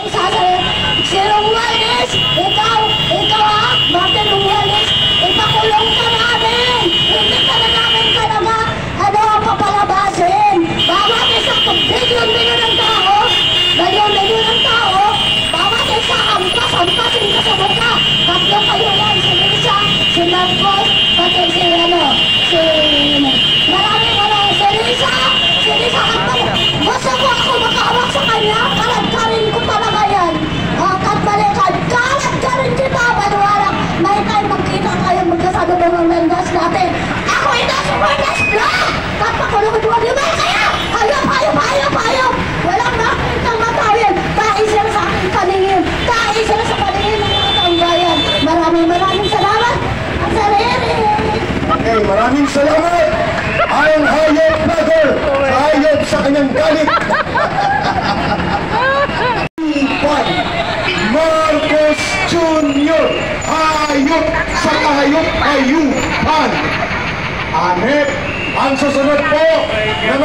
Si Romualdez, ikaw ha, Martin Romualdez, ipakulong ka namin. Hindi ka na namin talaga, papalabasin. Bawat isang bilyon ng tao, bilyon ng tao, bawat isa ampasin ka sa mukha. Tatlo kayo yan, si Lisa, si Marcos, pati si Lisa, gusto ko ako makahawak sa kanya, kalagkarin ko talaga yan. Kalagkarin kita, maniwala, may time magkita tayo magkasado ng landas natin. Ako ito, Superdas Black! Kapakulong ko di ba kaya? Hayop! Walang nakitang matawin. Tais sila sa aking paningin. Tais sila sa paningin ng mga taong bayan. Maraming salamat. Ang sarili. Okay, maraming salamat. Ang hayop brother. Hayop sa kanyang galit. Marcos Jr. Hayop sa kahayop-hayupan. Hanep ang susunod po na